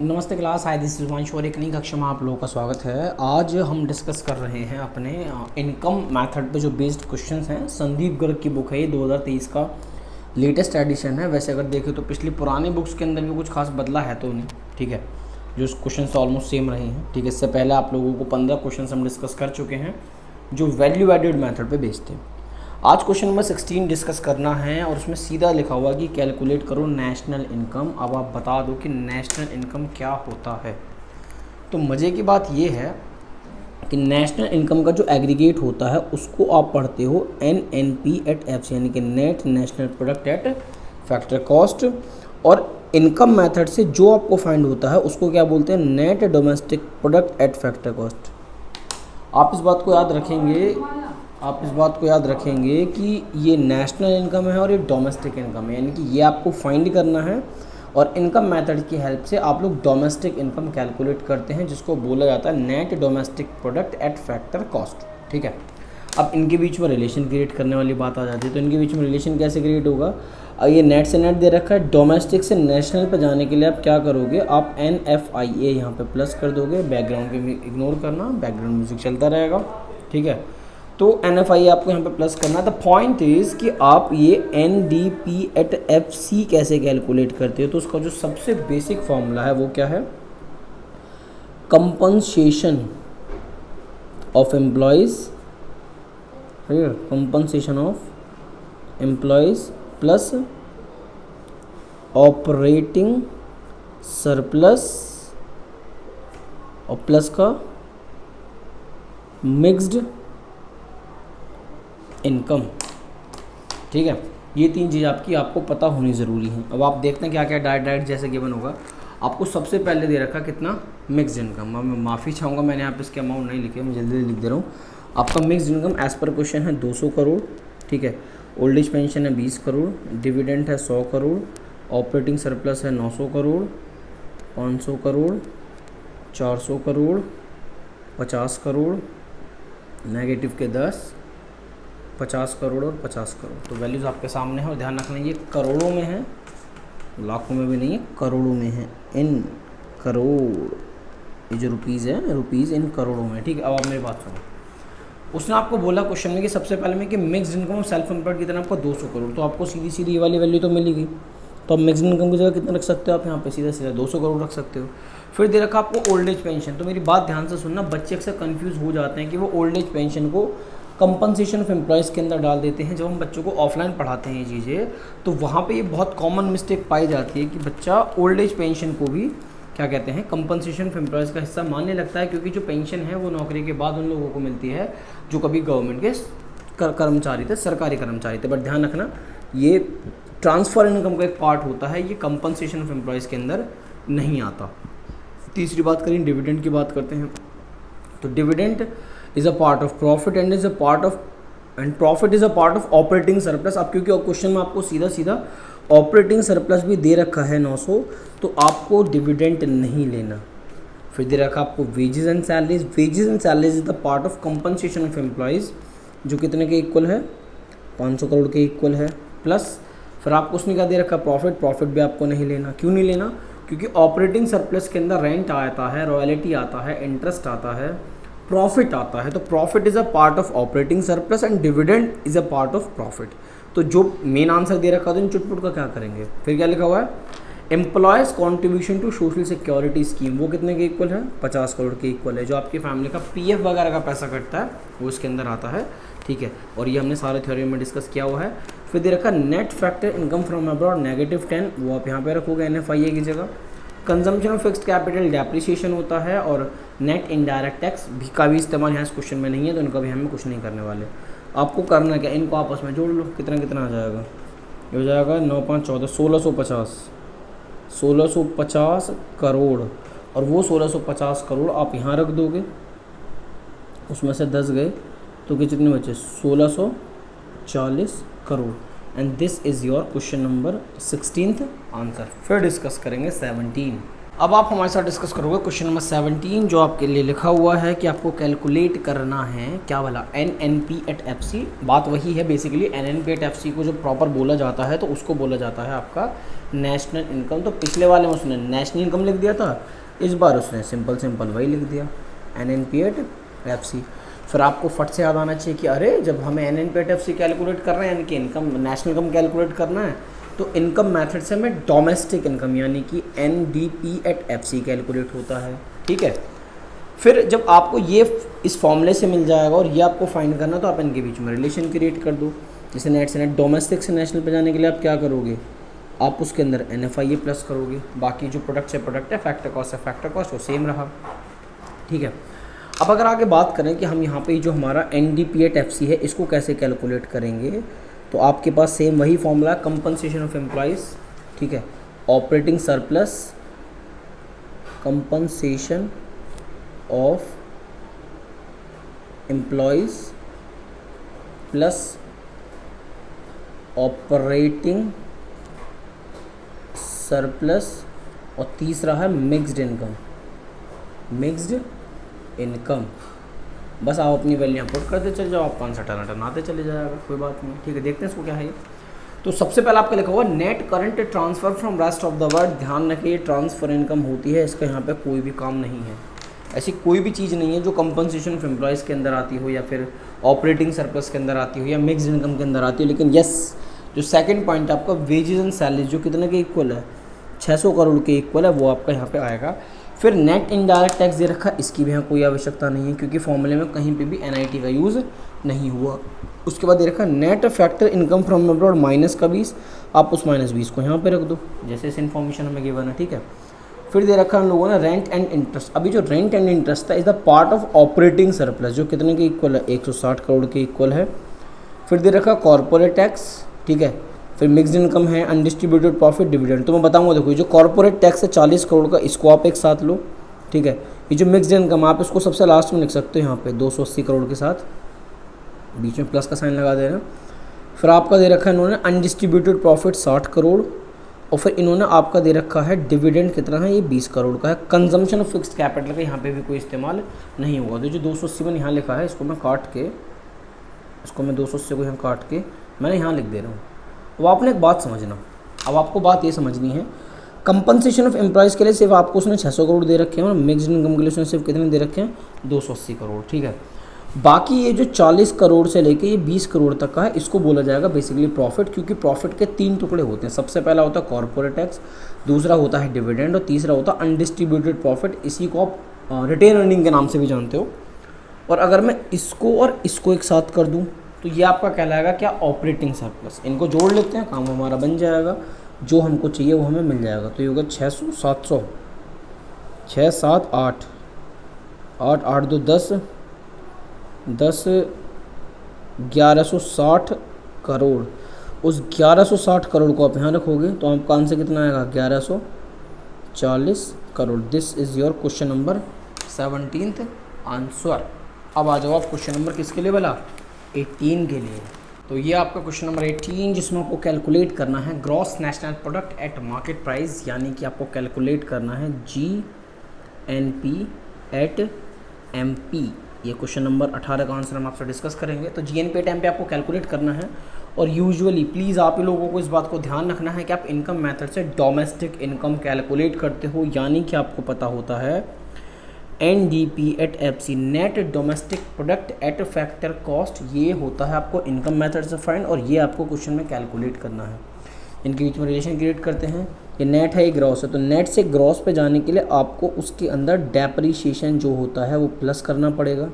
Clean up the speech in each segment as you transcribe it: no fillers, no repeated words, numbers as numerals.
नमस्ते class, hi this is वंश और एक नई कक्षा में आप लोगों का स्वागत है। आज हम डिस्कस कर रहे हैं अपने इनकम मेथड पे जो बेस्ड क्वेश्चंस हैं। संदीप गर्ग की बुक है, ये 2023 का लेटेस्ट एडिशन है। वैसे अगर देखें तो पिछली पुरानी बुक्स के अंदर भी कुछ खास बदला है तो नहीं, ठीक है। जो क्वेश्चन ऑलमोस्ट सेम रहे हैं, ठीक है। इससे पहले आप लोगों को 15 क्वेश्चन हम डिस्कस कर चुके हैं जो वैल्यू एडेड मैथड पे बेस्ड थे। आज क्वेश्चन नंबर 16 डिस्कस करना है और उसमें सीधा लिखा हुआ कि कैलकुलेट करो नेशनल इनकम। अब आप बता दो कि नेशनल इनकम क्या होता है। तो मज़े की बात ये है कि नेशनल इनकम का जो एग्रीगेट होता है उसको आप पढ़ते हो NNP@FC, यानी कि net national product at factor cost. और इनकम मेथड से जो आपको फाइंड होता है उसको क्या बोलते हैं, net domestic product at factor cost. आप इस बात को याद रखेंगे कि ये नेशनल इनकम है और ये डोमेस्टिक इनकम है, यानी कि ये आपको फाइंड करना है और इनकम मेथड की हेल्प से आप लोग डोमेस्टिक इनकम कैलकुलेट करते हैं, जिसको बोला जाता है net domestic product at factor cost, ठीक है। अब इनके बीच में रिलेशन क्रिएट करने वाली बात आ जाती है। तो इनके बीच में रिलेशन कैसे क्रिएट होगा, ये नेट से नेट दे रखा है। डोमेस्टिक से नेशनल पर जाने के लिए आप क्या करोगे, आप NFIA यहाँ पे प्लस कर दोगे। बैकग्राउंड के इग्नोर करना, बैकग्राउंड म्यूजिक चलता रहेगा, ठीक है। तो NFI आपको यहाँ पे प्लस करना है। द पॉइंट इज़ कि आप ये NDP@FC कैसे कैलकुलेट करते हो। तो उसका जो सबसे बेसिक फॉर्मूला है वो क्या है, compensation of employees, compensation of employees plus operating surplus और प्लस का मिक्स्ड इनकम, ठीक है। ये तीन चीज़ आपको पता होनी ज़रूरी है। अब आप देखते हैं क्या क्या डायरेक्ट जैसे गिवन होगा। आपको सबसे पहले दे रखा कितना, मिक्स्ड इनकम। अब मैं माफ़ी चाहूँगा, मैंने यहाँ पे इसके अमाउंट नहीं लिखे, मैं जल्दी लिख दे रहा हूँ। आपका mixed income as per question है 200 करोड़, ठीक है। ओल्ड एज पेंशन है 20 करोड़, डिविडेंड है 100 करोड़, ऑपरेटिंग सरप्लस है 900 करोड़, 500 करोड़, 400 करोड़, 50 करोड़, नेगेटिव के 10, 50 करोड़ और 50 करोड़। तो वैल्यूज़ आपके सामने है और ध्यान रखना ये करोड़ों में है, लाखों में भी नहीं है, करोड़ों में है। इन करोड़, ये जो रुपीज़ है, रुपीज़ इन करोड़ों में, ठीक है। अब आप मेरी बात सुनो। उसने आपको बोला क्वेश्चन में कि सबसे पहले में कि मिक्स्ड इनकम और सेल्फ एम्प्लॉयड कितना, आपको 200 करोड़। तो आपको सीधी सीधी ये वाली वैल्यू तो मिलेगी। तो आप मिक्स्ड इनकम की जगह कितना रख सकते हो, आप यहाँ पे सीधा सीधा 200 करोड़ रख सकते हो। फिर दे रखा आपको ओल्ड एज पेंशन। तो मेरी बात ध्यान से सुनना, बच्चे अक्सर कन्फ्यूज़ हो जाते हैं कि वो ओल्ड एज पेंशन को कंपनसेशन ऑफ एम्प्लॉयज़ के अंदर डाल देते हैं। जब हम बच्चों को ऑफलाइन पढ़ाते हैं ये चीज़ें, तो वहाँ पे ये बहुत कॉमन मिस्टेक पाई जाती है कि बच्चा ओल्ड एज पेंशन को भी क्या कहते हैं, कंपनसेशन ऑफ एम्प्लॉयज़ का हिस्सा मानने लगता है, क्योंकि जो पेंशन है वो नौकरी के बाद उन लोगों को मिलती है जो कभी गवर्नमेंट के कर्मचारी थे, सरकारी कर्मचारी थे। बट ध्यान रखना, ये ट्रांसफ़र इनकम का एक पार्ट होता है, ये कंपनसेशन ऑफ एम्प्लॉयज़ के अंदर नहीं आता। तीसरी बात करें, डिविडेंड की बात करते हैं। तो dividend is a part of profit and profit is a part of operating surplus. अब क्योंकि क्वेश्चन में आपको सीधा सीधा ऑपरेटिंग सरप्लस भी दे रखा है 900, तो आपको डिविडेंड नहीं लेना। फिर दे रखा आपको wages and salaries. Wages and salaries is the part of compensation of employees, जो कितने के इक्वल है, 500 करोड़ के इक्वल है। प्लस फिर आपको उसने क्या दे रखा, प्रॉफिट भी आपको नहीं लेना। क्यों नहीं लेना, क्योंकि ऑपरेटिंग सरप्लस के अंदर रेंट आता है, रॉयल्टी आता है, इंटरेस्ट आता है, प्रॉफिट आता है। तो profit is a part of operating surplus and dividend is a part of profit. तो जो मेन आंसर दे रखा था इन चुटपुट का क्या करेंगे। फिर क्या लिखा हुआ है, employees contribution to social security scheme, वो कितने के इक्वल है, 50 करोड़ के इक्वल है। जो आपकी फैमिली का PF वगैरह का पैसा कटता है वो इसके अंदर आता है, ठीक है। और ये हमने सारे थ्योरी में डिस्कस किया हुआ है। फिर दे रखा net factor income from abroad -10, वो आप यहाँ पे रखोगे NFIA की जगह। Consumption of fixed capital depreciation होता है, और नेट इनडायरेक्ट टैक्स भी का भी इस्तेमाल यहाँ इस क्वेश्चन में नहीं है, तो इनका भी हमें कुछ नहीं करने वाले। आपको करना क्या, इनको आपस में जोड़ लो। कितना कितना आ जाएगा, ये हो जाएगा 9 5 14 1650 करोड़। और वो 1650 करोड़ आप यहाँ रख दोगे, उसमें से 10 गए तो कितने बचे, 1640 crore. And this is your question number 16th answer. फिर डिस्कस करेंगे 17। अब आप हमारे साथ डिस्कस करोगे क्वेश्चन नंबर 17, जो आपके लिए लिखा हुआ है कि आपको कैलकुलेट करना है क्या वाला NNP एट FC। बात वही है बेसिकली, NNP एट FC को जो प्रॉपर बोला जाता है तो उसको बोला जाता है आपका नेशनल इनकम। तो पिछले वाले में उसने नेशनल इनकम लिख दिया था, इस बार उसने सिंपल वही लिख दिया NNP एट FC। फिर आपको फट से याद आना चाहिए कि अरे जब हमें NNP एट FC कैलकुलेट करना है, यानी कि इनकम नेशनल इनकम कैलकुलेट करना है, तो इनकम मेथड से हमें डोमेस्टिक इनकम यानी कि NDP एट FC कैलकुलेट होता है। ठीक है, फिर जब आपको ये इस फॉर्मूले से मिल जाएगा और ये आपको फाइंड करना, तो आप इनके बीच में रिलेशन क्रिएट कर दो। जैसे नेट से नेट, डोमेस्टिक से नेशनल पे जाने के लिए आप क्या करोगे, आप उसके अंदर NFIA प्लस करोगे, बाकी जो प्रोडक्ट से प्रोडक्ट है, फैक्टर कॉस्ट है फैक्टर कॉस्ट, वो सेम रहा। ठीक है, अब अगर आगे बात करें कि हम यहाँ पे जो हमारा NDP एट FC है इसको कैसे कैलकुलेट करेंगे, तो आपके पास सेम वही फॉर्मूला, कंपनसेशन ऑफ एम्प्लॉयज़। ठीक है, operating surplus, compensation of employees plus operating surplus, और तीसरा है मिक्स्ड इनकम। बस आप अपनी वैल्यू पुट करते चले जाओ, आपका आंसर टर्न आते चले जाएगा, कोई बात नहीं। ठीक है, देखते हैं इसको क्या है ये। तो सबसे पहले आपका लिखा हुआ net current transfer from rest of the world. ध्यान रखिए, ट्रांसफ़र इनकम होती है, इसका यहाँ पे कोई भी काम नहीं है। ऐसी कोई भी चीज़ नहीं है जो कंपनसेशन ऑफ एम्प्लॉयज़ के अंदर आती हो, या फिर ऑपरेटिंग सरप्लस के अंदर आती हो, या मिक्स्ड इनकम के अंदर आती हो। लेकिन यस, जो सेकंड पॉइंट आपका वेजेस एंड सैलरीज, जो कितने के इक्वल है, 600 करोड़ के इक्वल है, वो आपका यहाँ पे आएगा। फिर नेट इनडायरेक्ट टैक्स दे रखा, इसकी भी यहाँ कोई आवश्यकता नहीं है क्योंकि फॉर्मूले में कहीं पे भी NIT का यूज़ नहीं हुआ। उसके बाद दे रखा net factor income from abroad minus का 20, आप उस -20 को यहाँ पे रख दो, जैसे इस इन्फॉर्मेशन हमें गिवन है। ठीक है, फिर दे रखा हम लोगों ने रेंट एंड इंटरेस्ट। अभी जो रेंट एंड इंटरेस्ट था is the part of operating surplus, जो कितने के इक्वल है, 160 करोड़ के इक्वल है। फिर दे रखा कॉर्पोरेट टैक्स। ठीक है, फिर मिक्स्ड इनकम है, अनडिस्ट्रीब्यूटेड प्रॉफिट, डिविडेंड। तो मैं बताऊंगा, देखो जो कॉर्पोरेट टैक्स है 40 करोड़ का, इसको आप एक साथ लो। ठीक है, ये जो मिक्स्ड इनकम आप इसको सबसे लास्ट में लिख सकते हो यहाँ पे 280 करोड़ के साथ, बीच में प्लस का साइन लगा देना। फिर आपका दे रखा है इन्होंने अनडिस्ट्रीब्यूटेड प्रॉफिट 60 करोड़, और फिर इन्होंने आपका दे रखा है डिविडेंड कितना है, ये 20 करोड़ का है। कंजम्पशन ऑफ फिक्स्ड कैपिटल का यहाँ पे भी कोई इस्तेमाल नहीं होगा। तो जो 280 में यहाँ लिखा है, इसको मैं काट के, इसको मैं 280 को यहाँ काट के मैंने यहाँ लिख दे रहा हूँ। अब आपने एक बात समझना, अब आपको बात ये समझनी है, कंपनसेशन ऑफ एम्प्लॉयज़ के लिए सिर्फ आपको उसने 600 करोड़ दे रखे हैं, और मिक्स्ड इनकम के लिए उसने सिर्फ कितने दे रखे हैं, 280 करोड़। ठीक है, बाकी ये जो 40 करोड़ से लेके ये 20 करोड़ तक का है, इसको बोला जाएगा बेसिकली प्रॉफिट, क्योंकि प्रॉफिट के 3 टुकड़े होते हैं। सबसे पहला होता है कॉर्पोरेट टैक्स, दूसरा होता है डिविडेंड, और तीसरा होता है अनडिस्ट्रीब्यूटेड प्रॉफिट। इसी को आप रिटेन अर्निंग के नाम से भी जानते हो। और अगर मैं इसको और इसको एक साथ कर दूँ तो ये आपका कहलाएगा क्या, ऑपरेटिंग सरप्लस। इनको जोड़ लेते हैं, काम हमारा बन जाएगा, जो हमको चाहिए वो हमें मिल जाएगा। तो ये होगा 600, 700, 6, 7, 8, 8, 8, 2, 10, 10, 1160 करोड़। उस 1160 करोड़ को आप यहाँ रखोगे तो आपका आंसर कितना आएगा, 1140 crore. This is your question number 17th answer. अब आ जाओ आप क्वेश्चन नंबर किसके लिए बोला, 18 के लिए। तो ये आपका क्वेश्चन नंबर 18, जिसमें आपको कैलकुलेट करना है gross national product at market price, यानी कि आपको कैलकुलेट करना है GNP एट MP। ये क्वेश्चन नंबर 18 का आंसर हम आपसे डिस्कस करेंगे। तो GNP एट MP आपको कैलकुलेट करना है, और यूजुअली प्लीज़ आप ही लोगों को इस बात को ध्यान रखना है कि आप इनकम मेथड से डोमेस्टिक इनकम कैलकुलेट करते हो, यानी कि आपको पता होता है NDP eight FC, net domestic product at factor cost. ये होता है आपको इनकम मेथड से फाइंड, और ये आपको क्वेश्चन में कैलकुलेट करना है। इनके बीच में रिलेशन क्रिएट करते हैं। ये नेट है, ये ग्रॉस है, तो नेट से ग्रॉस पे जाने के लिए आपको उसके अंदर डेप्रीशिएशन जो होता है वो प्लस करना पड़ेगा।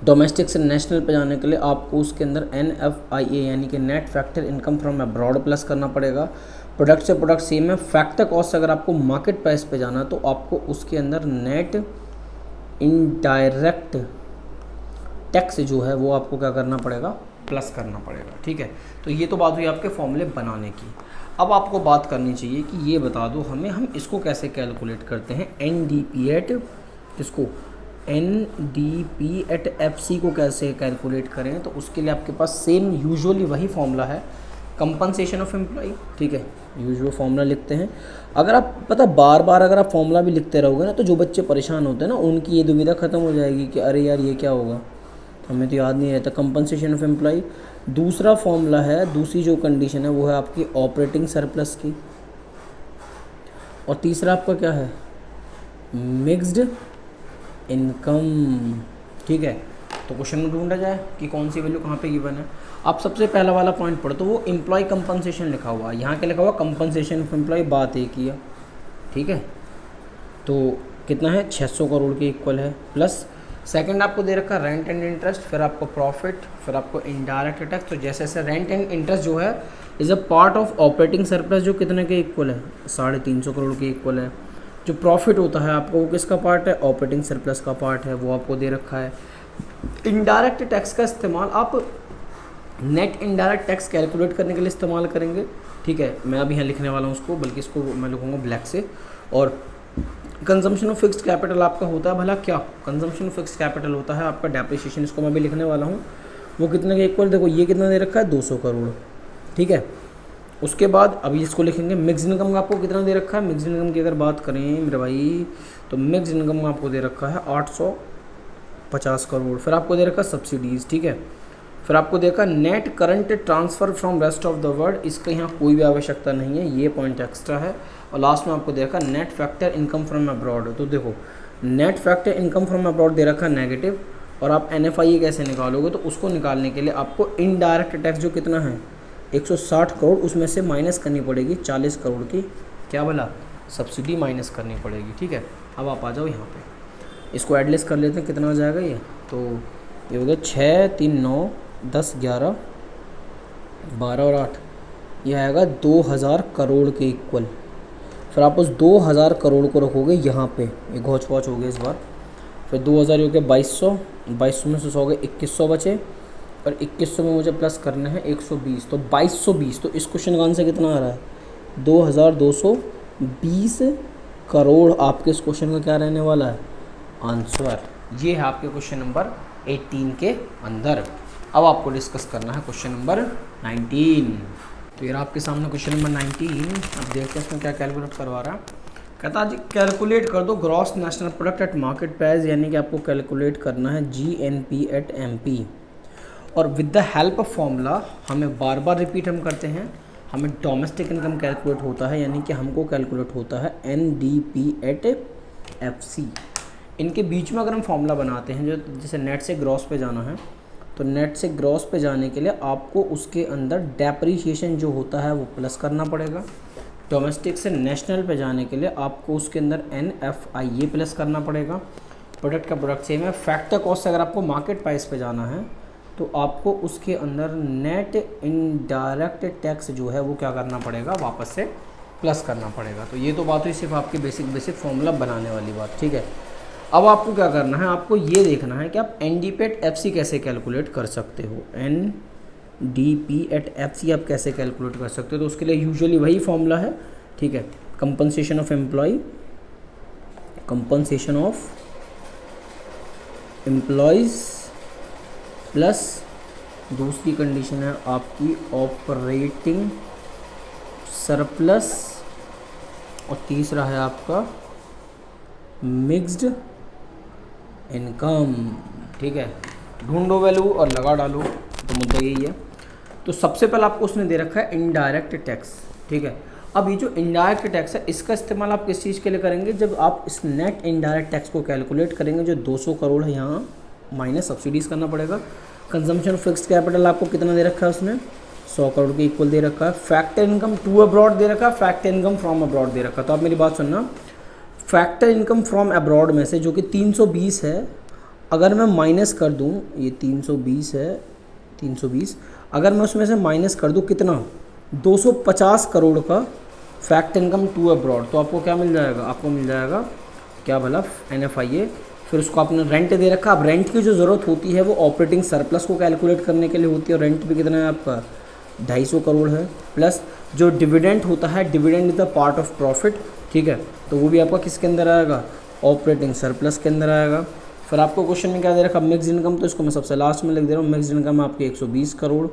डोमेस्टिक से नेशनल पे जाने के लिए आपको उसके अंदर NFIA यानी कि net factor income from abroad plus करना पड़ेगा। प्रोडक्ट से प्रोडक्ट सेम है। फैक्टर कॉस्ट अगर आपको मार्केट प्राइस पे जाना तो आपको उसके अंदर नेट इनडायरेक्ट टैक्स जो है वो आपको क्या करना पड़ेगा, प्लस करना पड़ेगा। ठीक है, तो ये तो बात हुई आपके फॉर्मूले बनाने की। अब आपको बात करनी चाहिए कि ये बता दो हमें, हम इसको कैसे कैलकुलेट करते हैं, NDP एट इसको NDP एट FC को कैसे कैलकुलेट करें। तो उसके लिए आपके पास सेम यूजुअली वही फॉर्मूला है कंपनसेशन ऑफ एम्प्लॉय, ठीक है, यूजुअल फॉर्मूला लिखते हैं। अगर आप पता बार बार अगर आप फॉर्मूला भी लिखते रहोगे ना, तो जो बच्चे परेशान होते हैं ना, उनकी ये दुविधा ख़त्म हो जाएगी कि अरे यार ये क्या होगा, हमें तो याद नहीं रहता। Compensation of employee. दूसरा फॉर्मूला है, दूसरी जो कंडीशन है वो है आपकी ऑपरेटिंग सरप्लस की, और तीसरा आपका क्या है, मिक्स्ड इनकम, ठीक है। तो क्वेश्चन में ढूंढा जाए कि कौन सी वैल्यू कहाँ पे गिवन है। आप सबसे पहला वाला पॉइंट पढ़ो, तो वो एम्प्लॉय कंपनसेशन लिखा हुआ है, यहाँ क्या लिखा हुआ, कंपनसेशन ऑफ एम्प्लॉय, बात एक ही है, ठीक है। तो कितना है, 600 करोड़ के इक्वल है, प्लस सेकंड आपको दे रखा रेंट एंड इंटरेस्ट, फिर आपको प्रॉफिट, फिर आपको इनडायरेक्ट टैक्स। तो जैसे जैसे रेंट एंड इंटरेस्ट जो है is a part of operating surplus, जो कितने के इक्वल है, 350 करोड़ के इक्वल है। जो प्रॉफिट होता है आपको वो किसका पार्ट है, ऑपरेटिंग सरप्लस का पार्ट है, वो आपको दे रखा है। इनडायरेक्ट टैक्स का इस्तेमाल आप नेट इनडायरेक्ट टैक्स कैलकुलेट करने के लिए इस्तेमाल करेंगे, ठीक है। मैं अभी यहाँ लिखने वाला हूँ उसको, बल्कि इसको मैं लिखूँगा ब्लैक से। और कंजम्पशन ऑफ फिक्स्ड कैपिटल आपका होता है भला क्या, कंजम्पशन ऑफ फिक्स्ड कैपिटल होता है आपका डेप्रिसिएशन, इसको मैं भी लिखने वाला हूँ। वो कितने के इक्वल, देखो ये कितना दे रखा है, 200 करोड़, ठीक है। उसके बाद अभी इसको लिखेंगे मिक्स इनकम का आपको कितना दे रखा है। मिक्स इनकम की अगर बात करें मेरे भाई, तो मिक्स इनकम आपको दे रखा है 850 करोड़। फिर आपको दे रखा है सब्सिडीज़, ठीक है। फिर आपको देखा net current transfer from rest of the world, इसका यहाँ कोई भी आवश्यकता नहीं है, ये पॉइंट एक्स्ट्रा है। और लास्ट में आपको देखा net factor income from abroad. तो देखो net factor income from abroad दे रखा है नेगेटिव, और आप NFI कैसे निकालोगे, तो उसको निकालने के लिए आपको इनडायरेक्ट टैक्स जो कितना है 160 करोड़, उसमें से माइनस करनी पड़ेगी 40 करोड़ की, क्या बोला, सब्सिडी माइनस करनी पड़ेगी, ठीक है। अब आप आ जाओ यहाँ पे, इसको एडलेस कर लेते हैं, कितना हो जाएगा ये, तो ये हो गया 6 3 9 10 11 12 और 8, ये आएगा 2000 करोड़ के इक्वल। फिर आप उस 2000 करोड़ को रखोगे यहाँ पे, ये घोच पौच हो गया इस बार। फिर 2000 हो गया 2200 में से 100 गए 2100 बचे, और 2100 में मुझे प्लस करना है 120, तो 2220। तो इस क्वेश्चन का आंसर कितना आ रहा है, 2220 करोड़ आपके इस क्वेश्चन का क्या रहने वाला है, आंसर। ये है आपके क्वेश्चन नंबर 18 के अंदर। अब आपको डिस्कस करना है क्वेश्चन नंबर 19। तो ये आपके सामने क्वेश्चन नंबर 19। अब देखते हैं इसमें क्या कैलकुलेट करवा रहा है। कहता जी कैलकुलेट कर दो gross national product at market price, यानी कि आपको कैलकुलेट करना है GNP एट MP। और with the help of formula, हमें बार बार रिपीट हम करते हैं, हमें डोमेस्टिक इनकम कैलकुलेट होता है, यानी कि हमको कैलकुलेट होता है NDP एट FC। इनके बीच में अगर हम फॉर्मूला बनाते हैं, जो जैसे नेट से ग्रॉस पे जाना है, तो नेट से ग्रॉस पे जाने के लिए आपको उसके अंदर डेप्रीशिएशन जो होता है वो प्लस करना पड़ेगा। डोमेस्टिक से नेशनल पे जाने के लिए आपको उसके अंदर NFI ये प्लस करना पड़ेगा। प्रोडक्ट का प्रोडक्ट सेम है। फैक्टर कॉस्ट से अगर आपको मार्केट प्राइस पे जाना है, तो आपको उसके अंदर नेट इनडायरेक्ट टैक्स जो है वो क्या करना पड़ेगा, वापस से प्लस करना पड़ेगा। तो ये तो बात हुई सिर्फ आपकी बेसिक फॉर्मूला बनाने वाली बात, ठीक है। अब आपको क्या करना है, आपको ये देखना है कि आप NDP एट FC कैसे कैलकुलेट कर सकते हो। NDP एट FC आप कैसे कैलकुलेट कर सकते हो, तो उसके लिए यूजुअली वही फॉर्मूला है, ठीक है। Compensation of employee, compensation of employees plus दूसरी कंडीशन है आपकी ऑपरेटिंग सरप्लस, और तीसरा है आपका मिक्स्ड इनकम, ठीक है। ढूंढो वैल्यू और लगा डालो, तो मुद्दा यही है। तो सबसे पहले आपको उसने दे रखा है इनडायरेक्ट टैक्स, ठीक है। अब ये जो इनडायरेक्ट टैक्स है, इसका इस्तेमाल आप किस चीज़ के लिए करेंगे, जब आप इस नेट इनडायरेक्ट टैक्स को कैलकुलेट करेंगे, जो 200 करोड़ है यहाँ माइनस सब्सिडीज़ करना पड़ेगा। कंजम्पशन फिक्स्ड कैपिटल आपको कितना दे रखा है, उसने 100 करोड़ के इक्वल दे रखा है। फैक्टर इनकम टू अब्रॉड दे रखा है, फैक्टर इनकम फ्रॉम अब्रॉड दे रखा है। तो आप मेरी बात सुनना, फैक्टर इनकम फ्रॉम अब्रॉड में से जो कि 320 है, अगर मैं माइनस कर दूं, ये 320 है, 320 अगर मैं उसमें से माइनस कर दूं कितना, 250 करोड़ का फैक्टर इनकम टू अब्रॉड, तो आपको क्या मिल जाएगा, आपको मिल जाएगा क्या भला, NFIA। फिर उसको आपने रेंट दे रखा। अब रेंट की जो ज़रूरत होती है वो ऑपरेटिंग सरप्लस को कैलकुलेट करने के लिए होती है, और रेंट भी कितना है आपका 250 करोड़ है। प्लस जो डिविडेंड होता है, dividend is the part of profit, ठीक है, तो वो भी आपका किसके अंदर आएगा, ऑपरेटिंग सरप्लस के अंदर आएगा। फिर आपको क्वेश्चन में क्या दे रखा, मिक्स इनकम, तो इसको मैं सबसे लास्ट में लिख दे रहा हूँ। मिक्स इनकम आपकी 120 करोड़,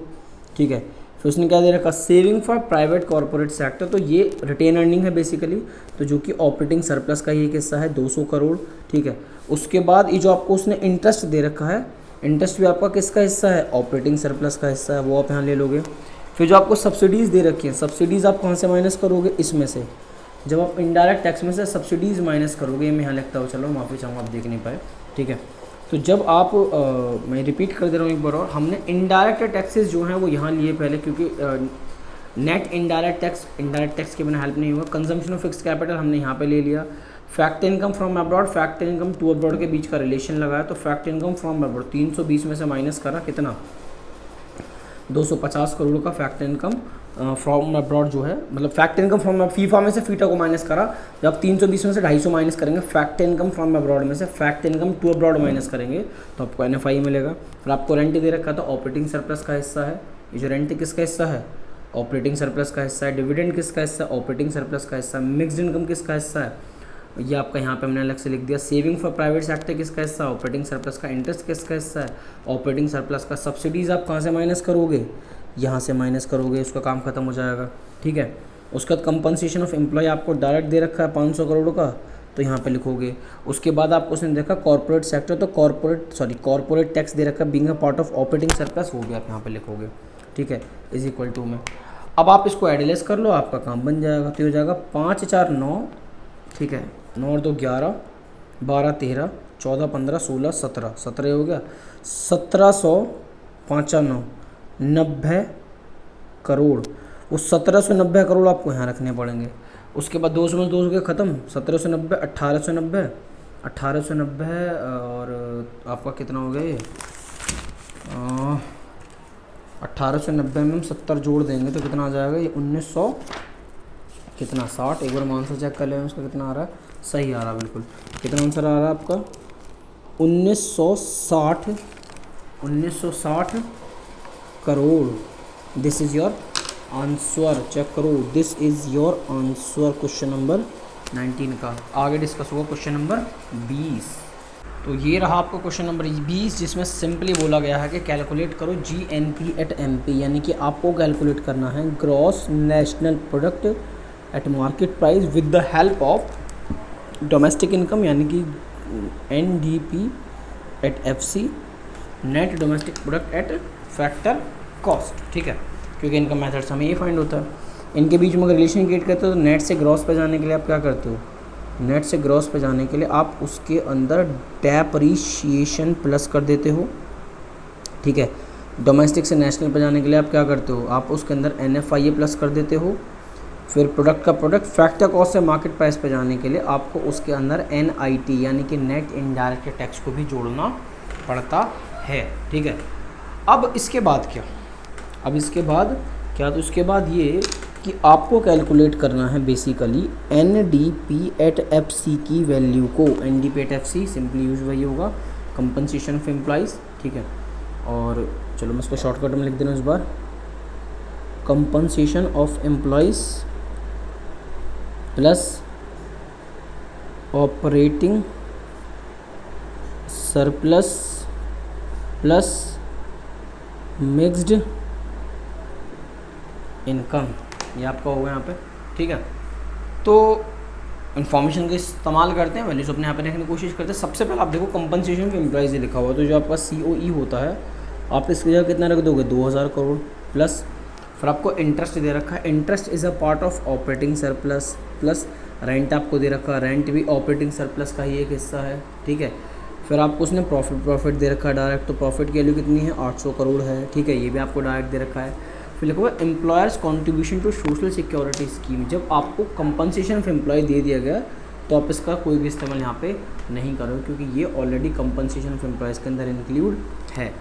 ठीक है। तो उसने क्या दे रखा, saving for private corporate sector, तो ये रिटेन अर्निंग है बेसिकली, तो जो कि ऑपरेटिंग सरप्लस का ही एक हिस्सा है 200 करोड़, ठीक है। उसके बाद ये जो आपको उसने इंटरेस्ट दे रखा है, इंटरेस्ट भी आपका किसका हिस्सा है, ऑपरेटिंग सरप्लस का हिस्सा है, वो आप यहाँ ले लोगे। फिर जो आपको सब्सिडीज़ दे रखी हैं, सब्सिडीज़ आप कहाँ से माइनस करोगे, इसमें से, जब आप इनडायरेक्ट टैक्स में से सब्सिडीज़ माइनस करोगे, मैं यहाँ लिखता हूँ, चलो माफ़ी चाहूँगा आप देख नहीं पाए, ठीक है। तो जब आप मैं रिपीट कर दे रहा हूँ एक बार और, हमने इनडायरेक्ट टैक्सेस जो हैं वो यहाँ लिए पहले, क्योंकि नेट इनडायरेक्ट टैक्स के बिना हेल्प नहीं होगा। कंजम्पशन ऑफ फिक्स्ड कैपिटल हमने यहाँ पे ले लिया। Fact income from abroad, fact income to abroad के बीच का रिलेशन लगाया, तो फैक्ट इनकम फ्रॉम अब्रॉड 320 में से माइनस करा कितना, 250 करोड़ का फैक्ट इनकम फ्रॉम अब्रॉड जो है, मतलब फैक्ट इनकम फ्रॉम फीफा में से फीटा को माइनस करा। जब 320 में से 250 माइनस करेंगे, फैक्ट इनकम फ्रॉम अब्रॉड में से fact income to abroad minus करेंगे, तो आपको NFI मिलेगा। फिर आपको रेंट दे रखा था, ऑपरेटिंग सरप्लस का हिस्सा है। ये जो रेंट किसका हिस्सा है, ऑपरेटिंग सरप्लस का हिस्सा है। डिविडेंड किसका हिस्सा है, ऑपरेटिंग सरप्लस का हिस्सा है। मिक्स्ड इनकम किसका हिस्सा है, ये आपका यहाँ पे हमने अलग से लिख दिया। सेविंग फॉर प्राइवेट सेक्टर किसका हिस्सा, ऑपरेटिंग सरप्लस का। इंटरेस्ट किसका हिस्सा है, ऑपरेटिंग सरप्लस का। सब्सिडीज़ आप कहाँ से माइनस करोगे, यहाँ से माइनस करोगे, उसका काम खत्म हो जाएगा, ठीक है। उसके बाद कंपनसेशन ऑफ एम्प्लॉय आपको डायरेक्ट दे रखा है 500 करोड़ का, तो यहाँ पे लिखोगे। उसके बाद आपको उसने देखा कॉर्पोरेट सेक्टर, तो कॉर्पोरेट टैक्स दे रखा है being a part of operating surplus, वो भी आप यहाँ पे लिखोगे, ठीक है, इज इक्वल टू में। अब आप इसको एडिलेस कर लो, आपका काम बन जाएगा। तो ये हो जाएगा 5 4 9, ठीक है, 9 और 2 11, 12 13, 14 15 16 17, 17 हो गया। 1700 5 9 90 करोड़, वो 1790 करोड़ आपको यहाँ रखने पड़ेंगे। उसके बाद 200 में 200 के ख़त्म, 1790 1890 1890 और आपका कितना हो गया ये 1890 में हम 70 जोड़ देंगे तो कितना आ जाएगा ये 1900 कितना 60। एक बार हम आंसर चेक कर लें उसका कितना आ रहा है, सही आ रहा है बिल्कुल। कितना आंसर आ रहा है आपका 1960 crore. This is your answer, check करो, this is your answer question number 19 का। आगे डिस्कस होगा क्वेश्चन नंबर 20। तो ये रहा आपका क्वेश्चन नंबर 20, जिसमें सिंपली बोला गया है कि कैलकुलेट करो GNP एट MP, यानी कि आपको कैलकुलेट करना है gross national product at market price with the help of domestic income, यानी कि NDP eight FC, net domestic product at factor cost, ठीक है, क्योंकि इनका मेथड्स हमें ये फाइंड होता है। इनके बीच में अगर रिलेशन क्रिएट करते हो तो नेट से ग्रॉस पे जाने के लिए आप क्या करते हो, नेट से ग्रॉस पे जाने के लिए आप उसके अंदर डेप्रिशिएशन प्लस कर देते हो, ठीक है। डोमेस्टिक से नेशनल पे जाने के लिए आप क्या करते हो, आप उसके अंदर NFIA प्लस कर देते हो। फिर प्रोडक्ट का प्रोडक्ट फैक्टर कॉस्ट से मार्केट प्राइस पे जाने के लिए आपको उसके अंदर NIT यानी कि नेट इनडायरेक्ट टैक्स को भी जोड़ना पड़ता है, ठीक है। अब इसके बाद क्या, तो इसके बाद ये कि आपको कैलकुलेट करना है बेसिकली NDP एट FC की वैल्यू को। NDP eight FC simply use वही होगा, कंपनसेशन ऑफ एम्प्लॉइज़, ठीक है। और चलो मैं इसको शॉर्टकट में लिख देना इस बार, compensation of employees plus operating surplus plus mixed income, ये आपका होगा यहाँ पे, ठीक है। तो इन्फॉर्मेशन का इस्तेमाल करते हैं, वैल्यूज अपने यहाँ पे देखने की कोशिश करते हैं। सबसे पहले आप देखो कंपनसेशन ऑफ एम्प्लॉइज़ लिखा हुआ, तो जो आपका COE होता है आप इसकी जगह कितना रख दोगे 2000 करोड़ प्लस। फिर आपको इंटरेस्ट दे रखा है, interest is a part of operating surplus plus rent आपको दे रखा है, रेंट भी ऑपरेटिंग सरप्लस का ही एक हिस्सा है, ठीक है। फिर आपको उसने प्रॉफिट दे रखा है डायरेक्ट, तो प्रॉफिट की वैल्यू कितनी है 800 करोड़ है, ठीक है, ये भी आपको डायरेक्ट दे रखा है। फिर लिखा हुआ employers contribution to social security scheme, जब आपको कंपनसेशन ऑफ एम्प्लॉय दे दिया गया तो आप इसका कोई भी इस्तेमाल यहाँ पे नहीं करोगे, क्योंकि ये ऑलरेडी कंपनसेशन ऑफ एम्प्लॉयज़ के अंदर इंक्लूड है।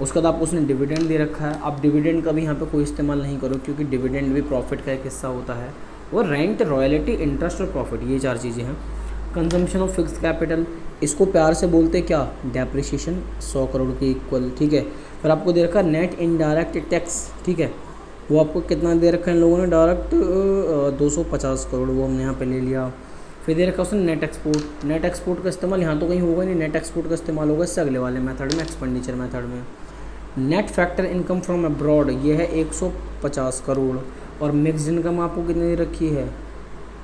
उसके बाद आपको उसने डिविडेंड दे रखा है, आप डिविडेंड का भी यहाँ पे कोई इस्तेमाल नहीं करो, क्योंकि डिविडेंड भी प्रॉफिट का एक हिस्सा होता है। वो रेंट, रॉयल्टी, इंटरेस्ट और प्रॉफिट, ये 4 चीज़ें हैं। कंजम्पशन ऑफ फिक्स्ड कैपिटल, इसको प्यार से बोलते क्या, डेप्रिसिएशन 100 करोड़ के इक्वल, ठीक है। फिर आपको दे रखा नेट इनडायरेक्ट टैक्स, ठीक है, वो आपको कितना दे रखा है इन लोगों ने डायरेक्ट 250 करोड़, वो हमने यहाँ पे ले लिया। फिर दे रखा उसने नेट एक्सपोर्ट, नेट एक्सपोर्ट का इस्तेमाल यहाँ तो कहीं होगा नहीं, नेट एक्सपोर्ट का इस्तेमाल होगा इससे अगले वाले मेथड में, एक्सपेंडिचर मेथड में। Net factor income from abroad ये है 150 करोड़, और मिक्स इनकम आपको कितनी दे रखी है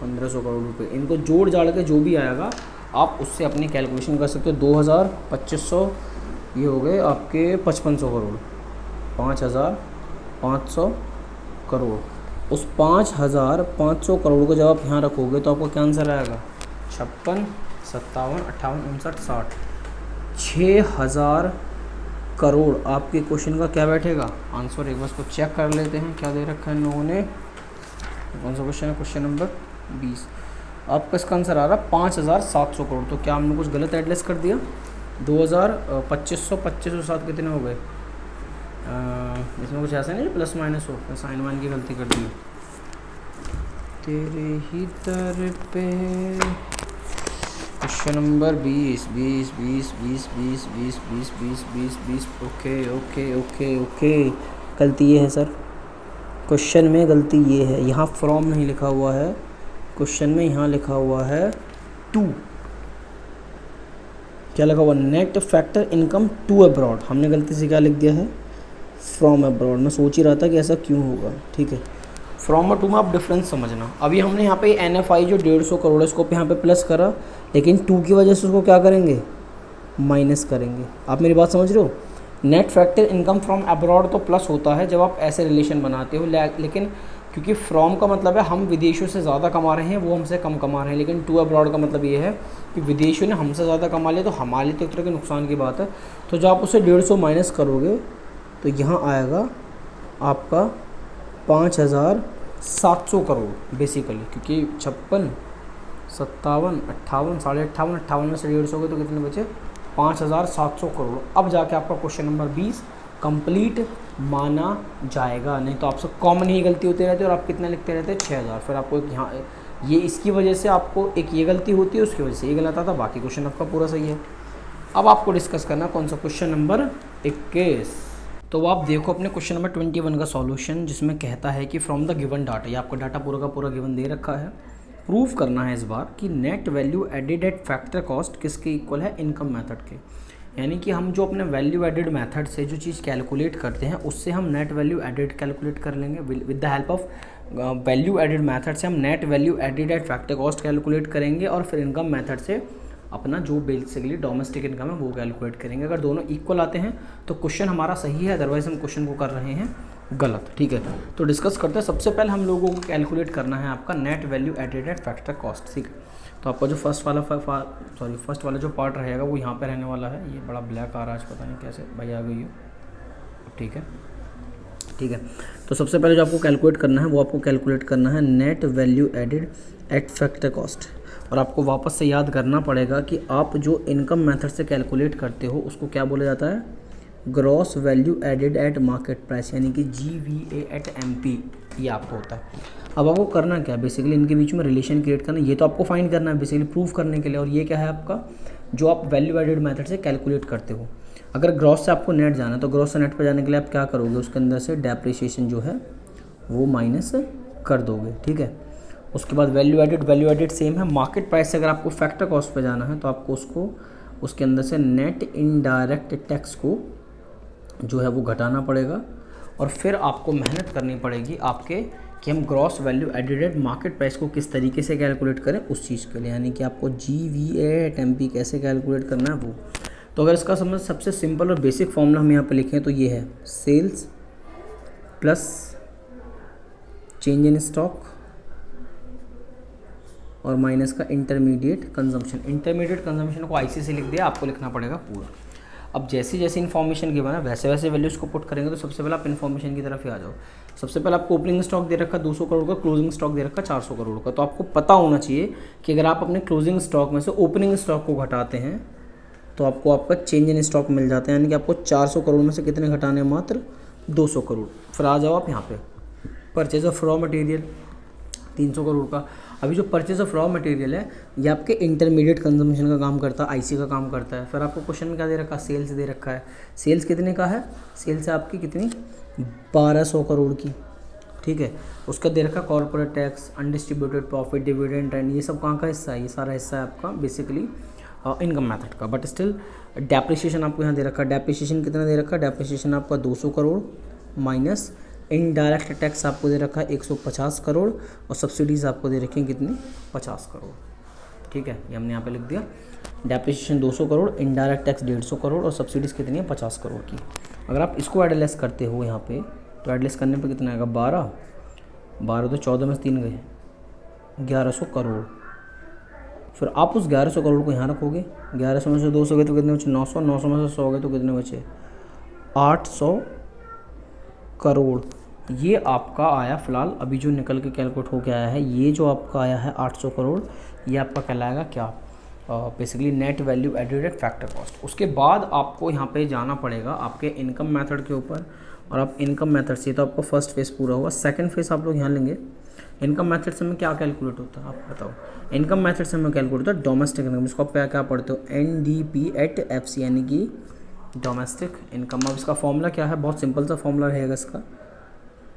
1500 करोड़ रुपए। इनको जोड़ जाड़ के जो भी आएगा आप उससे अपनी कैलकुलेशन कर सकते हो। 2000 2500 ये हो गए आपके 5500 करोड़, 5500 करोड़। उस 5500 करोड़ को जब आप यहाँ रखोगे तो आपको क्या आंसर आएगा 56, 57, 58, 59, 60, 6000 करोड़ आपके क्वेश्चन का क्या बैठेगा आंसर। एक बार इसको चेक कर लेते हैं क्या दे रखा है इन लोगों ने। कौन सा क्वेश्चन है, क्वेश्चन नंबर 20। आपका इसका आंसर आ रहा है 5700 करोड़। तो क्या हमने कुछ गलत एड्रेस कर दिया। 2500 कितने हो गए, इसमें कुछ ऐसा नहीं प्लस माइनस हो, साइन वाइन की गलती कर दी। तेरे ही दर पे क्वेश्चन नंबर 20। ओके गलती ये है सर, क्वेश्चन में गलती ये है, यहाँ फ्रॉम नहीं लिखा हुआ है, क्वेश्चन में यहाँ लिखा हुआ है टू। क्या लिखा हुआ, net factor income to abroad. हमने गलती से क्या लिख दिया है फ्रॉम अब्रॉड। मैं सोच ही रहा था कि ऐसा क्यों होगा। ठीक है, फ्रॉम और टू में आप डिफरेंस समझना। अभी हमने यहाँ पे NFI जो 150 करोड़ है इसको यहाँ पे प्लस करा, लेकिन टू की वजह से उसको क्या करेंगे माइनस करेंगे। आप मेरी बात समझ रहे हो। Net factor income from abroad तो प्लस होता है जब आप ऐसे रिलेशन बनाते हो, लेकिन क्योंकि फ्रॉम का मतलब है हम विदेशों से ज़्यादा कमा रहे हैं, वो हमसे कम कमा रहे हैं, लेकिन टू अब्रॉड का मतलब ये है कि विदेशियों ने हमसे ज़्यादा कमा लिया तो हमारे लिए तो एक तरह के नुकसान की बात है। तो जब आप उसे 150 माइनस करोगे तो यहाँ आएगा आपका 5700 करोड़ बेसिकली, क्योंकि 56, 57, 58, 58.5, 58 में से 150 गए तो कितने बचे 5700 करोड़। अब जाके आपका क्वेश्चन नंबर 20 कंप्लीट माना जाएगा। नहीं तो आपसे कॉमन ही गलती होती रहती है और आप कितने लिखते रहते हैं 6000। फिर आपको एक यहाँ ये इसकी वजह से आपको एक ये गलती होती है, उसकी वजह से ये गलत आता, बाकी क्वेश्चन आपका पूरा सही है। अब आपको डिस्कस करना कौन सा क्वेश्चन नंबर 21। तो आप देखो अपने क्वेश्चन नंबर 21 का सॉल्यूशन, जिसमें कहता है कि फ्रॉम द गिवन डाटा, ये आपका डाटा पूरा का पूरा गिवन दे रखा है। प्रूव करना है इस बार कि net value added at factor cost किसके इक्वल है इनकम मेथड के। यानी कि हम जो अपने वैल्यू एडेड मेथड से जो चीज़ कैलकुलेट करते हैं उससे हम नेट वैल्यू एडेड कैलकुलेट कर लेंगे। With the help of value added method से हम net value added at factor cost calculate करेंगे, और फिर इनकम मेथड से अपना जो बेसिकली डोमेस्टिक इनकम है वो कैलकुलेट करेंगे। अगर दोनों इक्वल आते हैं तो क्वेश्चन हमारा सही है, अदरवाइज हम क्वेश्चन को कर रहे हैं गलत। ठीक है, तो डिस्कस करते हैं। सबसे पहले हम लोगों को कैलकुलेट करना है आपका net value added at factor cost. ठीक है, तो आपका जो फर्स्ट वाला जो पार्ट रहेगा वो यहाँ पे रहने वाला है। ये बड़ा ब्लैक आ रहा है आज, पता नहीं कैसे भाई आ गई हो। ठीक है, तो सबसे पहले जो आपको कैलकुलेट करना है वो आपको कैलकुलेट करना है net value added at factor cost. और आपको वापस से याद करना पड़ेगा कि आप जो इनकम मेथड से कैलकुलेट करते हो उसको क्या बोला जाता है gross value added at market price, यानी कि GVA एट MP, ये आपको होता है। अब आपको करना क्या है बेसिकली इनके बीच में रिलेशन क्रिएट करना, ये तो आपको फाइंड करना है बेसिकली प्रूफ करने के लिए। और ये क्या है आपका जो आप वैल्यू एडेड मेथड से कैलकुलेट करते हो। अगर ग्रॉस से आपको नेट जाना है तो ग्रॉस से नेट पर जाने के लिए आप क्या करोगे, उसके अंदर से डेप्रिसिएशन जो है वो माइनस कर दोगे। ठीक है, उसके बाद वैल्यू एडेड सेम है। मार्केट प्राइस से अगर आपको फैक्टर कॉस्ट पे जाना है तो आपको उसको उसके अंदर से नेट इनडायरेक्ट टैक्स को जो है वो घटाना पड़ेगा, और फिर आपको मेहनत करनी पड़ेगी आपके कि हम gross value added market price को किस तरीके से कैलकुलेट करें उस चीज़ के लिए, यानी कि आपको GVA एट MP कैसे कैलकुलेट करना है वो। तो अगर इसका समझ सबसे सिंपल और बेसिक फॉर्मूला हम यहाँ पे लिखें तो ये है sales plus change in stock और माइनस का इंटरमीडिएट कंजम्पशन। इंटरमीडिएट कंजम्पशन को IC से लिख दिया, आपको लिखना पड़ेगा पूरा। अब जैसी जैसी इन्फॉर्मेशन गिवन है वैसे वैसे वैल्यूज़ को पुट करेंगे। तो सबसे पहले आप इन्फॉर्मेशन की तरफ ही आ जाओ। सबसे पहले आपको ओपनिंग स्टॉक दे रखा 200 करोड़ का, क्लोजिंग स्टॉक दे रखा 400 करोड़ का। तो आपको पता होना चाहिए कि अगर आप अपने क्लोजिंग स्टॉक में से ओपनिंग स्टॉक को घटाते हैं तो आपको आपका चेंज इन स्टॉक मिल जाता है, यानी कि आपको 400 करोड़ में से कितने घटाने हैं मात्र 200 करोड़। फिर आ जाओ आप यहाँ पे purchase of raw material 300 crore का। अभी जो परचेज ऑफ रॉ मटेरियल है ये आपके इंटरमीडिएट कंजम्पशन का काम करता है, IC का काम करता है। फिर आपको क्वेश्चन में क्या दे रखा है सेल्स दे रखा है। सेल्स कितने का है, सेल्स है आपकी कितनी 1200 करोड़ की। ठीक है, उसका दे रखा corporate tax, undistributed profit, dividend and ये सब कहाँ का हिस्सा है, ये सारा हिस्सा है आपका बेसिकली इनकम मेथड का, बट स्टिल डेप्रिसिएशन आपको यहाँ दे रखा है। डेप्रिसिएशन कितना दे रखा है? डेप्रिसिएशन आपका 200 करोड़ माइनस इनडायरेक्ट टैक्स आपको दे रखा है 150 करोड़ और सब्सिडीज़ आपको दे रखी हैं कितनी? 50 करोड़। ठीक है, ये हमने यहाँ पे लिख दिया। Depreciation 200 crore, indirect tax 150 crore और सब्सिडीज़ कितनी है? 50 करोड़ की। अगर आप इसको एडलेस करते हो यहाँ पे, तो एडलेस करने पे कितना आएगा? 12 तो 14 में से 3 गए, 1100 करोड़। फिर आप उस 1100 करोड़ को यहाँ रखोगे, 1100 में से 200 गए तो कितने बचे? 900, 900 में से 100 गए तो कितने बचे? 800 करोड़। ये आपका आया फ़िलहाल अभी जो निकल के कैलकुलेट होके आया है, ये जो आपका आया है 800 करोड़, ये आपका कहलाएगा क्या? Basically net value added at factor cost. उसके बाद आपको यहाँ पे जाना पड़ेगा आपके इनकम मेथड के ऊपर, और आप इनकम मेथड से तो आपको फर्स्ट फेज़ पूरा हुआ। सेकंड फेज़ आप लोग यहाँ लेंगे। इनकम मेथड से में क्या कैलकुलेट होता है आप बताओ? इनकम मेथड से में कैलकुलेट होता है डोमेस्टिक इनकम, इसको आप क्या पढ़ते हो? NDP एट FC, यानी कि डोमेस्टिक इनकम। अब इसका फॉर्मूला क्या है? बहुत सिंपल सा फॉर्मूला रहेगा इसका,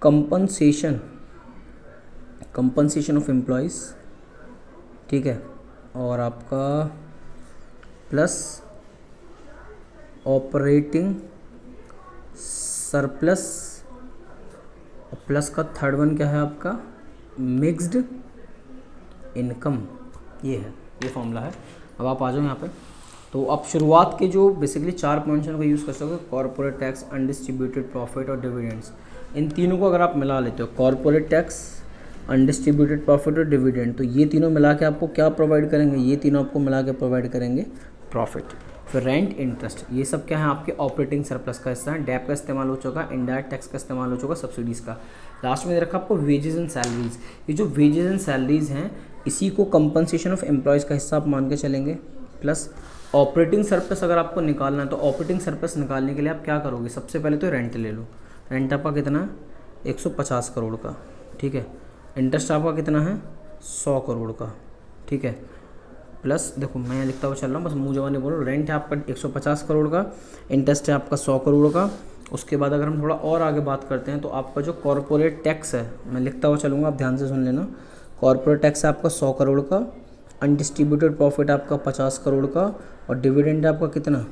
कंपनसेशन ऑफ एम्प्लॉयज़, ठीक है, और आपका प्लस ऑपरेटिंग सरप्लस, और प्लस का थर्ड वन क्या है आपका? Mixed income. ये है, ये फॉर्मूला है। अब आप आ जाओ यहाँ पे। तो आप शुरुआत के जो बेसिकली 4 पॉइंट्स को यूज़ कर सकते हो, कॉर्पोरेट टैक्स, अनडिस्ट्रीब्यूटेड प्रॉफिट और डिविडेंड्स। इन तीनों को अगर आप मिला लेते हो, कॉर्पोरेट टैक्स, अनडिस्ट्रीब्यूटेड प्रॉफिट और डिविडेंड, तो ये तीनों मिला के आपको क्या प्रोवाइड करेंगे? ये तीनों आपको मिला के प्रोवाइड करेंगे प्रॉफिट। फिर रेंट, इंटरेस्ट, ये सब क्या है? आपके ऑपरेटिंग सरप्लस का हिस्सा है। डैप का इस्तेमाल हो चुका, इनडायरेक्ट टैक्स का इस्तेमाल हो चुका, सब्सिडीज़ का। लास्ट में दे रखा आपको वेजेस एंड सैलरीज। ये जो वेजेस एंड सैलरीज हैं, इसी को कंपनसेशन ऑफ एम्प्लॉयज़ का हिस्सा आप मान के चलेंगे। प्लस ऑपरेटिंग सरप्लस अगर आपको निकालना है, तो ऑपरेटिंग सरप्लस निकालने के लिए आप क्या करोगे? सबसे पहले तो रेंट ले लो। रेंट आपका कितना है? 150 करोड़ का, ठीक है। इंटरेस्ट आपका कितना है? 100 करोड़ का, ठीक है। प्लस देखो मैं लिखता हुआ चल रहा हूँ, बस मुँह जवानी बोलो। रेंट है आपका 150 करोड़ का, इंटरेस्ट है आपका 100 करोड़ का। उसके बाद अगर हम थोड़ा और आगे बात करते हैं, तो आपका जो कॉर्पोरेट टैक्स है, मैं लिखता हुआ चलूँगा, आप ध्यान से सुन लेना। कॉर्पोरेट टैक्स है आपका 100 करोड़ का, अनडिस्ट्रीब्यूटेड प्रॉफिट आपका 50 करोड़ का, और डिविडेंड आपका कितना?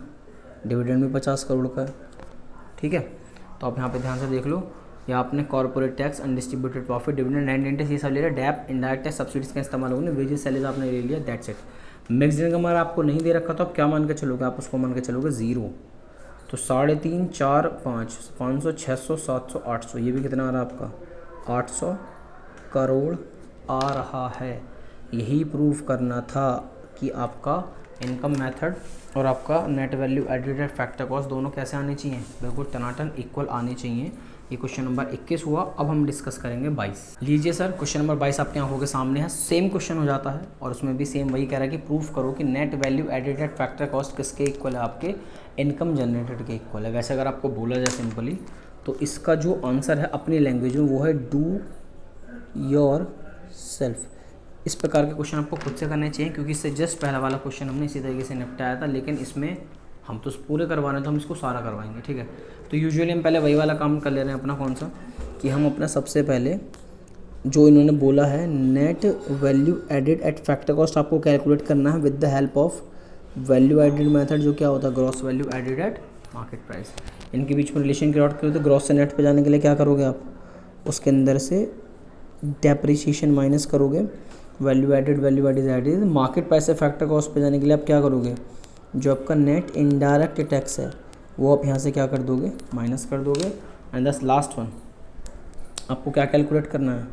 डिविडेंड भी 50 करोड़ का है, ठीक है। तो आप यहाँ पे ध्यान से देख लो, या आपने corporate tax, undistributed profit, dividend, and interest, ये सब ले लिया। डैप, इनडायरेक्ट टैक्स, सब्सिडीज का इस्तेमाल होगा, वेजेस, सैलरीज आपने ले लिया, दैट्स इट। मिक्स्ड इनकम अगर आपको नहीं दे रखा तो आप क्या मान के चलोगे? आप उसको मान के चलोगे 0। तो 3.5, 4, 5, 500, 600, 700, 800, ये भी कितना आ रहा है आपका? 800 करोड़ आ रहा है। यही प्रूव करना था कि आपका इनकम मेथड और आपका net value added at factor cost दोनों कैसे आने चाहिए? बिल्कुल टनाटन इक्वल आने चाहिए। ये क्वेश्चन नंबर 21 हुआ। अब हम डिस्कस करेंगे 22। लीजिए सर, क्वेश्चन नंबर 22 आपके आंखों के सामने है। सेम क्वेश्चन हो जाता है और उसमें भी सेम वही कह रहा है कि प्रूफ करो कि net value added at factor cost किसके इक्वल है? आपके इनकम जनरेटेड के इक्वल है। वैसे अगर आपको बोला जाए सिंपली, तो इसका जो आंसर है अपनी लैंग्वेज में वो है डू योर सेल्फ। इस प्रकार के क्वेश्चन आपको खुद से करने चाहिए, क्योंकि इससे जस्ट पहला वाला क्वेश्चन हमने इसी तरीके से निपटाया था, लेकिन इसमें हम तो पूरे करवा रहे हैं तो हम इसको सारा करवाएंगे, ठीक है। तो यूजुअली हम पहले वही वाला काम कर ले रहे हैं अपना, कौन सा, कि हम अपना सबसे पहले जो इन्होंने बोला है net value added at factor cost आपको कैलकुलेट करना है with the help of value added method, जो क्या होता है? Gross value added at market price. इनके बीच में रिलेशन क्रिएट करो, तो ग्रॉस से नेट पे जाने के लिए क्या करोगे आप? उसके अंदर से डेप्रिसिएशन माइनस करोगे, वैल्यू एडेड मार्केट प्राइस से फैक्टर कॉस्ट पे जाने के लिए आप क्या करोगे? जो आपका नेट इनडायरेक्ट टैक्स है वो आप यहाँ से क्या कर दोगे? माइनस कर दोगे। एंड दस लास्ट वन आपको क्या कैलकुलेट करना है?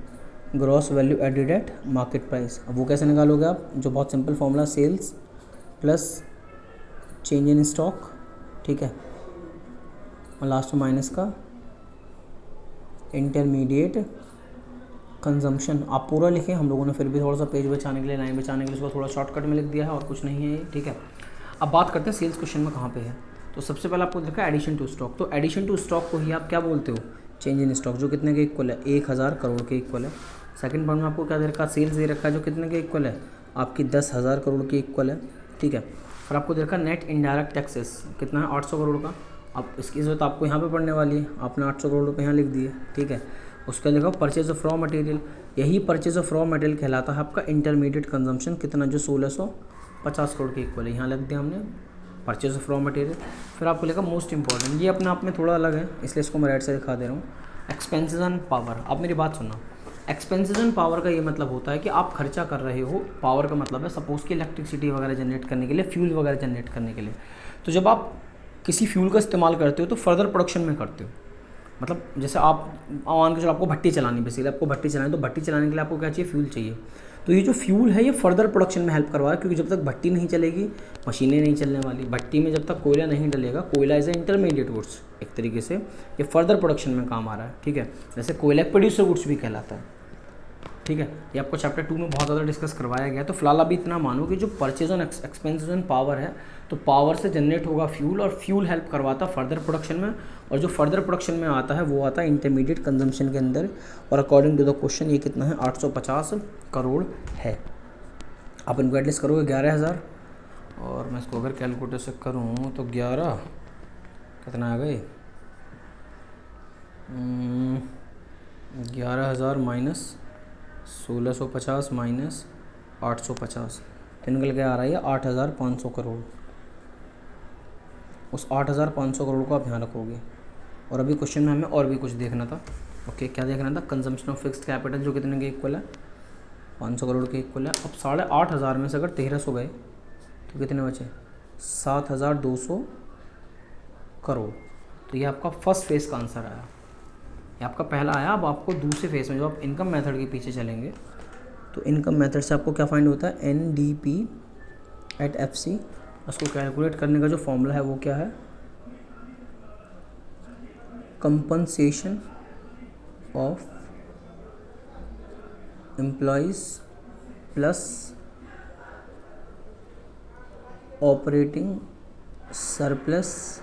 Gross value added at market price. अब वो कैसे निकालोगे आप? जो बहुत simple formula, sales plus change in stock, ठीक है, और लास्ट में माइनस का इंटरमीडिएट कंजम्पशन। आप पूरा लिखें, हम लोगों ने फिर भी थोड़ा सा पेज बचाने के लिए, लाइन बचाने के लिए उसको थोड़ा शॉर्टकट में लिख दिया है, और कुछ नहीं है ये, ठीक है। अब बात करते हैं सेल्स क्वेश्चन में कहाँ पे है। तो सबसे पहले आपको लिखा है एडिशन टू स्टॉक। तो एडिशन टू स्टॉक को ही आप क्या बोलते हो? चेंज इन स्टॉक, जो कितने के इक्वल है? 1000 करोड़ के इक्वल है। सेकंड पॉइंट में आपको क्या दे रखा है? सेल्स दे रखा है, जो कितने के इक्वल है? आपकी 10,000 करोड़ के इक्वल है, ठीक है। फिर आपको दे रखा है नेट इनडायरेक्ट टैक्सेस, कितना है? 800 करोड़ का। अब इसकी ज़रूरत आपको यहाँ पे पड़ने वाली है, आपने 800 करोड़ रुपये यहाँ लिख दिए, ठीक है। उसका लिखा परचेज ऑफ रॉ मटेरियल, यही परचेज ऑफ रॉ मटेरियल कहलाता है आपका इंटरमीडिएट कंजम्पशन, कितना? जो 1600 50 करोड़ के इक्वल है, यहाँ लग दिया हमने परचेज ऑफ रॉ मटेरियल। फिर आपको लेगा मोस्ट इंपॉर्टेंट, ये अपने आप में थोड़ा अलग है इसलिए इसको मैं राइट से दिखा दे रहा हूँ, एक्सपेंसेस एंड पावर। आप मेरी बात सुनना, एक्सपेंसेस एंड पावर का ये मतलब होता है कि आप खर्चा कर रहे हो, पावर का मतलब है सपोज़ कि इलेक्ट्रिसिटी वगैरह जनरेट करने के लिए, फ्यूल वगैरह जनरेट करने के लिए। तो जब आप किसी फ्यूल का इस्तेमाल करते हो तो फर्दर प्रोडक्शन में करते हो, मतलब जैसे आप मान के चलो आपको भट्टी चलानी, बेसिकली आपको भट्टी चलानी, तो भट्टी चलाने के लिए आपको क्या चाहिए, फ्यूल चाहिए। तो ये जो फ्यूल है ये फर्दर प्रोडक्शन में हेल्प करवा रहा है, क्योंकि जब तक भट्टी नहीं चलेगी मशीनें नहीं चलने वाली। भट्टी में जब तक कोयला नहीं डलेगा, कोयला एज ए इंटरमीडिएट गुड्स, एक तरीके से ये फर्दर प्रोडक्शन में काम आ रहा है, ठीक है। जैसे कोयला प्रोड्यूसर गुड्स भी कहलाता है, ठीक है। ये आपको चैप्टर 2 में बहुत ज़्यादा डिस्कस करवाया गया। तो फिलहाल अभी इतना मानो कि जो purchase on expenses on power है, तो पावर से जनरेट होगा फ्यूल, और फ्यूल हेल्प करवाता फर्दर प्रोडक्शन में, और जो फर्दर प्रोडक्शन में आता है वो आता है इंटरमीडिएट कंजम्पशन के अंदर। और अकॉर्डिंग टू द क्वेश्चन ये कितना है, 850 करोड़ है। आप इनको एटलीस्ट करोगे 11,000, और मैं इसको अगर कैलकुलेटर से करूँ तो 11 कितना आ गए, 11,000 माइनस 1650 माइनस 850, तो निकल के आ रहा है 8,500 करोड़। उस 8,500 करोड़ को आप ध्यान रखोगे। और अभी क्वेश्चन में हमें और भी कुछ देखना था। ओके, क्या देखना था, कंजम्पशन ऑफ फिक्स्ड कैपिटल जो कितने के इक्वल है, 500 करोड़ के इक्वल है। अब 8,500 में से अगर 1300 गए तो कितने बचे, 7,200 करोड़। तो ये आपका फर्स्ट फेज़ का आंसर आया, ये आपका पहला आया। अब आपको दूसरे फेज़ में जब आप इनकम मेथड के पीछे चलेंगे तो इनकम मेथड से आपको क्या फाइंड होता है, NDP एट FC। उसको कैलकुलेट करने का जो फॉर्मूला है वो क्या है, compensation of employees plus operating surplus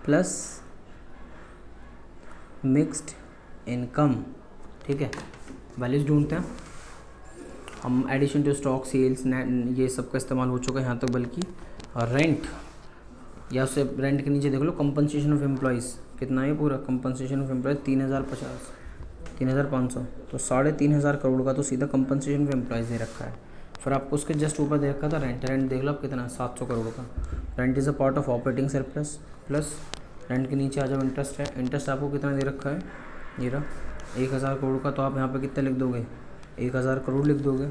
plus mixed income, ठीक है। वैल्यूज ढूंढते हैं हम, addition to stock, sales, net, ये सब का इस्तेमाल हो चुका है यहाँ तक। बल्कि रेंट, या उससे रेंट के नीचे देख लो कंपनसेशन ऑफ एम्प्लॉइज़ कितना है पूरा, कंपनसेशन ऑफ एम्प्लॉइज 3,050, 3,500, तो 3,500 करोड़ का तो सीधा कंपनसेशन ऑफ एम्प्लॉइज़ दे रखा है। फिर आपको उसके जस्ट ऊपर दे रखा था रेंट, रेंट देख लो आप कितना, 700 करोड़ का। Rent is a part of operating surplus, plus rent के नीचे आ जाओ इंटरेस्ट है, इंटरेस्ट आपको कितना दे रखा है, ये रहा 1,000 करोड़ का। तो आप यहाँ पे कितने लिख दोगे, 1,000 करोड़ लिख दोगे।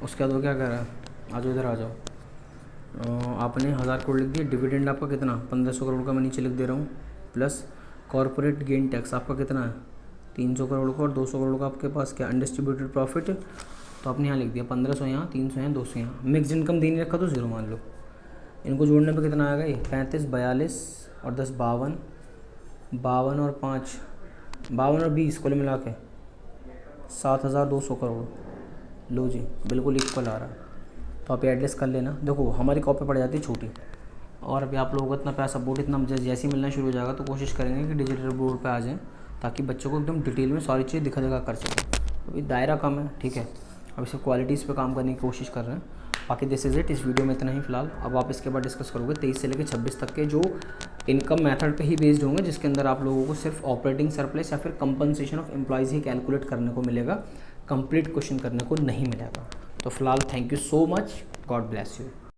उसके बाद वो क्या कह रहा है, आ जाओ इधर आ जाओ, आपने 1,000 करोड़ लिख दिए। डिविडेंड आपका कितना, 1,500 करोड़ का मैं नीचे लिख दे रहा हूँ, प्लस कॉर्पोरेट गेन टैक्स आपका कितना है, 300 करोड़ का, और 200 करोड़ का आपके पास क्या, अनडिस्ट्रीब्यूटेड प्रॉफिट। तो आपने यहाँ लिख दिया 1,500 यहाँ, 300 यहाँ, 200 यहाँ। मिक्स इनकम दे नहीं रखा तो 0 मान लो। इनको जोड़ने पे कितना आएगा, ये 35, 42 और 10 52, 52 और 5 52 और 20 कुल मिला के 7,200 करोड़। लो जी, बिल्कुल इक्वल आ रहा है। तो आप एडजस्ट कर लेना। देखो हमारी कॉपी पड़ जाती है छोटी, और अभी आप लोगों को इतना पैसा बोर्ड इतना जैसे ही मिलना शुरू हो जाएगा तो कोशिश करेंगे कि डिजिटल बोर्ड पे आ जाएं, ताकि बच्चों को एकदम डिटेल में सारी चीज़ दिखा कर सकें। अभी दायरा कम है, ठीक है। अब इसे क्वालिटीज़ पे काम करने की कोशिश कर रहे हैं। बाकी दिस इज़ इट, इस वीडियो में इतना ही फिलहाल। अब आप इसके बाद डिस्कस करोगे 23 से लेकर 26 तक के जो इनकम मेथड पे ही बेस्ड होंगे, जिसके अंदर आप लोगों को सिर्फ ऑपरेटिंग सरप्लस या फिर compensation of employees he calculate करने को मिलेगा, कंप्लीट क्वेश्चन करने को नहीं मिलेगा। तो फिलहाल thank you so much, God bless you.